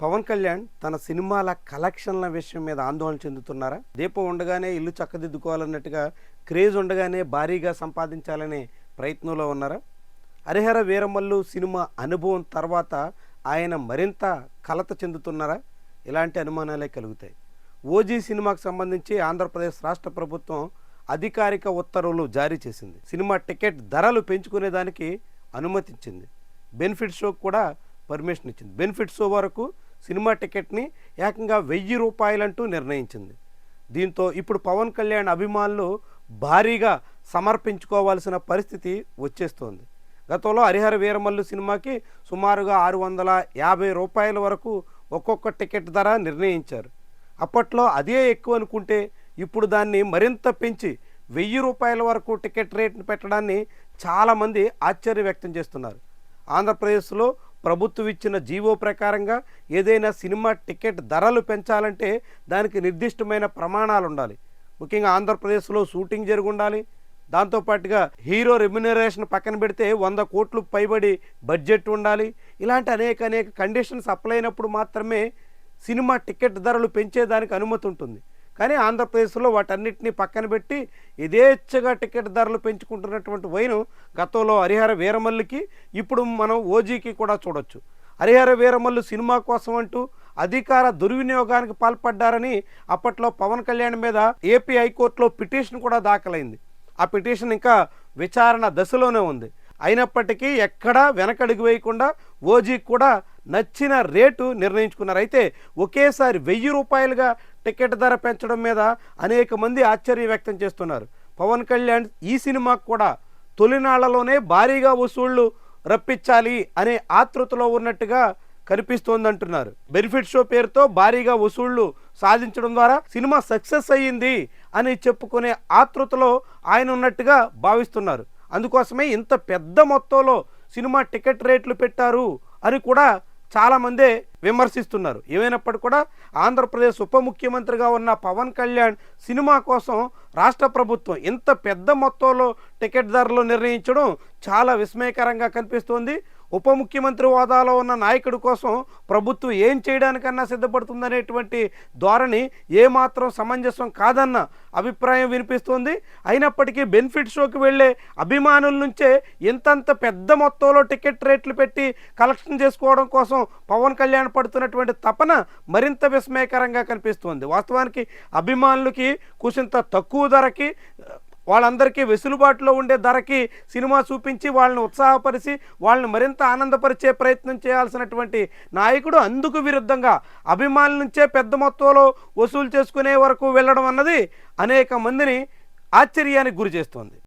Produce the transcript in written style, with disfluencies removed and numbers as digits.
పవన్ కళ్యాణ్ తన సినిమాల కలెక్షన్ల విషయం మీద ఆందోళన చెందుతున్నారా? దీపం ఉండగానే ఇల్లు చక్కదిద్దుకోవాలన్నట్టుగా క్రేజ్ ఉండగానే భారీగా సంపాదించాలనే ప్రయత్నంలో ఉన్నారా? హరిహర వీరమల్లు సినిమా అనుభవం తర్వాత ఆయన మరింత కలత చెందుతున్నారా? ఇలాంటి అనుమానాలే కలుగుతాయి. ఓజీ సినిమాకు సంబంధించి ఆంధ్రప్రదేశ్ రాష్ట్ర ప్రభుత్వం అధికారిక ఉత్తర్వులు జారీ చేసింది. సినిమా టికెట్ ధరలు పెంచుకునేదానికి అనుమతించింది. బెనిఫిట్ షోకు కూడా పర్మిషన్ ఇచ్చింది. బెనిఫిట్ షో వరకు సినిమా టికెట్ని ఏకంగా 1000 రూపాయలంటూ నిర్ణయించింది. దీంతో ఇప్పుడు పవన్ కళ్యాణ్ అభిమానులు భారీగా సమర్పించుకోవాల్సిన పరిస్థితి వచ్చేస్తోంది. గతంలో హరిహర వీరమల్లు సినిమాకి సుమారుగా 650 రూపాయల వరకు ఒక్కొక్క టికెట్ ధర నిర్ణయించారు. అప్పట్లో అదే ఎక్కువ అనుకుంటే ఇప్పుడు దాన్ని మరింత పెంచి 1000 రూపాయల వరకు టికెట్ రేట్ని పెట్టడాన్ని చాలామంది ఆశ్చర్యం వ్యక్తం చేస్తున్నారు. ఆంధ్రప్రదేశ్లో ప్రభుత్వం ఇచ్చిన జీవో ప్రకారంగా ఏదైనా సినిమా టికెట్ ధరలు పెంచాలంటే దానికి నిర్దిష్టమైన ప్రమాణాలు ఉండాలి. ముఖ్యంగా ఆంధ్రప్రదేశ్లో షూటింగ్ జరిగి ఉండాలి. దాంతోపాటుగా హీరో రెమ్యునరేషన్ పక్కన పెడితే 100 కోట్లు పైబడి బడ్జెట్ ఉండాలి. ఇలాంటి అనేక కండిషన్స్ అప్లై అయినప్పుడు మాత్రమే సినిమా టికెట్ ధరలు పెంచేదానికి అనుమతి ఉంటుంది. కానీ ఆంధ్రప్రదేశ్లో వాటన్నిటిని పక్కన పెట్టి యథేచ్ఛగా టికెట్ ధరలు పెంచుకుంటున్నటువంటి వైను గతంలో హరిహర వీరమల్లుకి, ఇప్పుడు మనం ఓజీకి కూడా చూడొచ్చు. హరిహర వీరమల్లు సినిమా కోసం అంటూ అధికార దుర్వినియోగానికి పాల్పడ్డారని అప్పట్లో పవన్ కళ్యాణ్ మీద ఏపీ హైకోర్టులో పిటిషన్ కూడా దాఖలైంది. ఆ పిటిషన్ ఇంకా విచారణ దశలోనే ఉంది. అయినప్పటికీ ఎక్కడా వెనకడుగు వేయకుండా ఓజీకి కూడా నచ్చిన రేటు నిర్ణయించుకున్నారు. అయితే ఒకేసారి 1000 రూపాయలుగా టికెట్ ధర పెంచడం మీద అనేక మంది ఆశ్చర్యం వ్యక్తం చేస్తున్నారు. పవన్ కళ్యాణ్ ఈ సినిమాకు కూడా తొలినాళ్లలోనే భారీగా వసూళ్లు రప్పించాలి అనే ఆతృతలో ఉన్నట్టుగా కనిపిస్తోందంటున్నారు. బెనిఫిట్ షో పేరుతో భారీగా వసూళ్లు సాధించడం ద్వారా సినిమా సక్సెస్ అయ్యింది అని చెప్పుకునే ఆతృతలో ఆయన ఉన్నట్టుగా భావిస్తున్నారు. అందుకోసమే ఇంత పెద్ద మొత్తంలో సినిమా టికెట్ రేట్లు పెట్టారు అని కూడా చాలామందే విమర్శిస్తున్నారు. ఏమైనప్పటికీ కూడా ఆంధ్రప్రదేశ్ ఉప ముఖ్యమంత్రిగా ఉన్న పవన్ కళ్యాణ్ సినిమా కోసం రాష్ట్ర ప్రభుత్వం ఇంత పెద్ద మొత్తంలో టికెట్ ధరలు నిర్ణయించడం చాలా విస్మయకరంగా కనిపిస్తోంది. ఉప ముఖ్యమంత్రి హోదాలో ఉన్న నాయకుడి కోసం ప్రభుత్వం ఏం చేయడానికన్నా సిద్ధపడుతుందనేటువంటి ధోరణి ఏమాత్రం సమంజసం కాదన్న అభిప్రాయం వినిపిస్తోంది. అయినప్పటికీ బెనిఫిట్ షోకి వెళ్ళే అభిమానుల నుంచే ఇంతంత పెద్ద మొత్తంలో టికెట్ రేట్లు పెట్టి కలెక్షన్ చేసుకోవడం కోసం పవన్ కళ్యాణ్ పడుతున్నటువంటి తపన మరింత విస్మయకరంగా కనిపిస్తోంది. వాస్తవానికి అభిమానులకి కుసింత తక్కువ ధరకి, వాళ్ళందరికీ వెసులుబాటులో ఉండే ధరకి సినిమా చూపించి వాళ్ళని ఉత్సాహపరిచి వాళ్ళని మరింత ఆనందపరిచే ప్రయత్నం చేయాల్సినటువంటి నాయకుడు అందుకు విరుద్ధంగా అభిమానుల నుంచే పెద్ద మొత్తంలో వసూలు చేసుకునే వరకు వెళ్ళడం అన్నది అనేక మందిని ఆశ్చర్యానికి గురి చేస్తోంది.